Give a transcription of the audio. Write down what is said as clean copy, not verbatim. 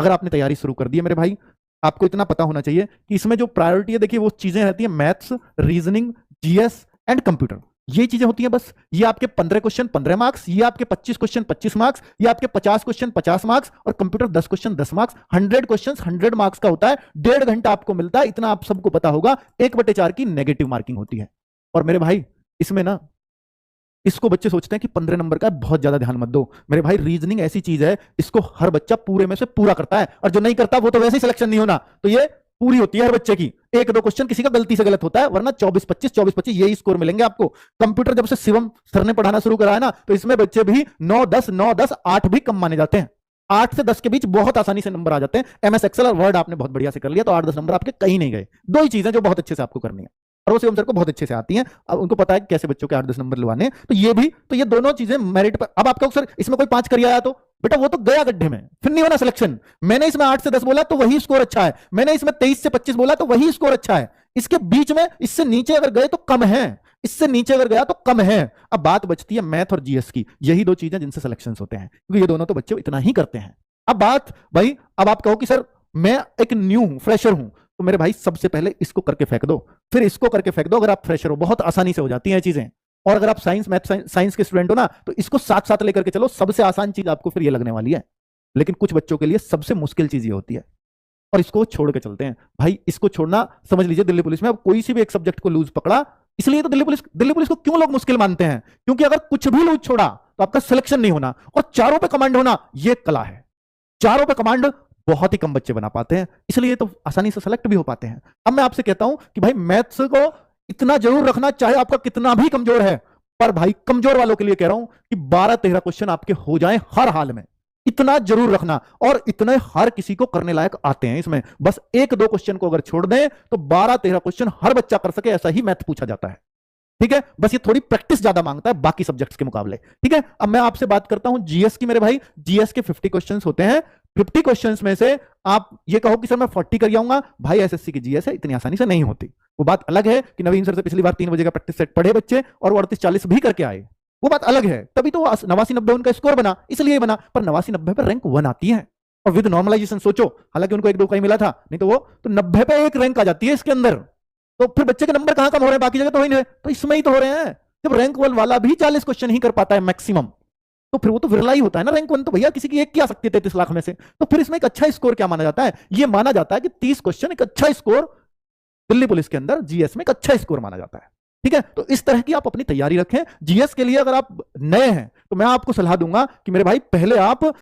अगर आपने तैयारी शुरू कर दी है मेरे भाई, आपको इतना पता होना चाहिए कि इसमें जो प्रायोरिटी है, देखिए वो चीजें रहती है maths, reasoning, GS and computer, ये चीजें होती हैं बस। ये आपके 15 क्वेश्चन 15 मार्क्स, ये आपके 25 क्वेश्चन 25 मार्क्स, ये आपके 50 क्वेश्चन 50 मार्क्स, और computer 10 question 10 marks. 100 question 100 marks का होता है, 1.5 घंटा आपको मिलता है, इतना आप सबको पता होगा। 1/4 की नेगेटिव मार्किंग होती है। और मेरे भाई इसमें ना, इसको बच्चे सोचते हैं कि 15 नंबर का बहुत ज्यादा ध्यान मत दो। मेरे भाई रीजनिंग ऐसी चीज है, इसको हर बच्चा पूरे में से पूरा करता है, और जो नहीं करता वो तो वैसे ही सिलेक्शन नहीं होना, तो ये पूरी होती है हर बच्चे की। 1-2 क्वेश्चन किसी का गलती से गलत होता है, वरना 24-25 यही स्कोर मिलेंगे आपको। कंप्यूटर जब से शिवम सर ने पढ़ाना शुरू करा है ना, तो इसमें बच्चे भी 9-10 8 भी कम माने जाते हैं। 8 से 10 के बीच बहुत आसानी से नंबर आ जाते हैं। एमएस एक्सेल और वर्ड आपने बहुत बढ़िया से कर लिया, तो 8-10 नंबर आपके कहीं नहीं गए। 2 ही चीजें जो बहुत अच्छे से आपको करनी है, और वो शिवम सर को बहुत अच्छे से आती हैं। अब उनको पता है कि कैसे बच्चों के 8-10 नंबर लवाने, तो ये भी, तो ये दोनों चीजें मेरिट पर। अब आपका सर इसमें कोई 5 कर आया, तो बेटा वो तो गया गड्ढे में, फिर नहीं होना सिलेक्शन। मैंने इसमें 8 से 10 बोला तो वही स्कोर अच्छा है, मैंने इसमें 23 से 25 बोला तो वही स्कोर अच्छा है। इसके बीच में इससे नीचे अगर गए तो कम है, इससे नीचे अगर गया तो कम है। अब बात बचती है मैथ और जीएस की, यही 2 चीजें जिनसे सिलेक्शन होते हैं, क्योंकि ये दोनों तो बच्चे इतना ही करते हैं। अब बात भाई, अब आप कहो कि सर मैं एक न्यू हूं, फ्रेशर हूं, तो मेरे भाई सबसे पहले इसको करके फेंक दो, फिर इसको करके फेंक दो। अगर आप फ्रेशर हो, बहुत आसानी से हो जाती हैं चीजें। और अगर आप साइंस मैथ साइंस के स्टूडेंट हो ना, तो इसको साथ साथ लेकर के चलो, सबसे आसान चीज आपको फिर ये लगने वाली है। लेकिन कुछ बच्चों के लिए सबसे मुश्किल चीज ये होती है, और इसको छोड़ के चलते हैं भाई। इसको छोड़ना, समझ लीजिए दिल्ली पुलिस में अब कोई सी भी एक सब्जेक्ट को लूज पकड़ा, इसलिए तो दिल्ली पुलिस को क्यों लोग मुश्किल मानते हैं, क्योंकि अगर कुछ भी लूज छोड़ा तो आपका सिलेक्शन नहीं होना, और चारों पे कमांड होना ये कला है। चारों पे कमांड बहुत ही कम बच्चे बना पाते हैं, इसलिए तो आसानी से सेलेक्ट भी हो पाते हैं। अब मैं आपसे कहता हूं कि भाई मैथ्स को इतना जरूर रखना, चाहे आपका कितना भी कमजोर है, पर भाई कमजोर वालों के लिए कह रहा हूं कि 12-13 क्वेश्चन आपके हो जाएं हर हाल में, इतना जरूर रखना। और इतने हर किसी को करने लायक आते हैं इसमें, बस 1-2 क्वेश्चन को अगर छोड़ दें तो 12-13 क्वेश्चन हर बच्चा कर सके, ऐसा ही मैथ पूछा जाता है। ठीक है, बस ये थोड़ी प्रैक्टिस ज्यादा मांगता है बाकी सब्जेक्ट्स के मुकाबले। ठीक है, अब मैं आपसे बात करता हूं जीएस की। मेरे भाई जीएस के 50 क्वेश्चंस होते हैं। 50 क्वेश्चंस में से आप ये कहो कि सर मैं 40 कर जाऊंगा, भाई एसएससी की जीएस है, इतनी आसानी से नहीं होती। वो बात अलग है कि नवीन सर से पिछली बार 3 बजे का प्रैक्टिस सेट पढ़े बच्चे और वो 38-40 भी करके आए, वो बात अलग है। तभी तो 89-90 उनका स्कोर बना, इसलिए बना। पर 89-90 पर रैंक 1 आती है, और विद नॉर्मलाइजेशन सोचो, हालांकि उनको 1-2 का ही मिला था, नहीं तो वो तो 90 पे 1 रैंक आ जाती है इसके अंदर। तो फिर बच्चे के नंबर कहां कम हो रहे हैं, बाकी जगह तो हो ही नहीं, तो इसमें ही तो हो रहे हैं। जब रैंक 1 वाला भी 40 क्वेश्चन ही कर पाता है मैक्सिमम, तो फिर वो तो विरला ही होता है ना। रैंक 1 तो भैया किसी की एक की आ सकती है 33 लाख में से। तो फिर इसमें एक अच्छा स्कोर क्या माना जाता है, ये माना जाता है कि 30 क्वेश्चन एक अच्छा स्कोर दिल्ली पुलिस के अंदर जीएस में एक अच्छा स्कोर माना जाता है। ठीक है, तो इस तरह की आप अपनी तैयारी रखें जीएस के लिए। अगर आप नए हैं तो मैं आपको सलाह दूंगा कि मेरे भाई पहले आप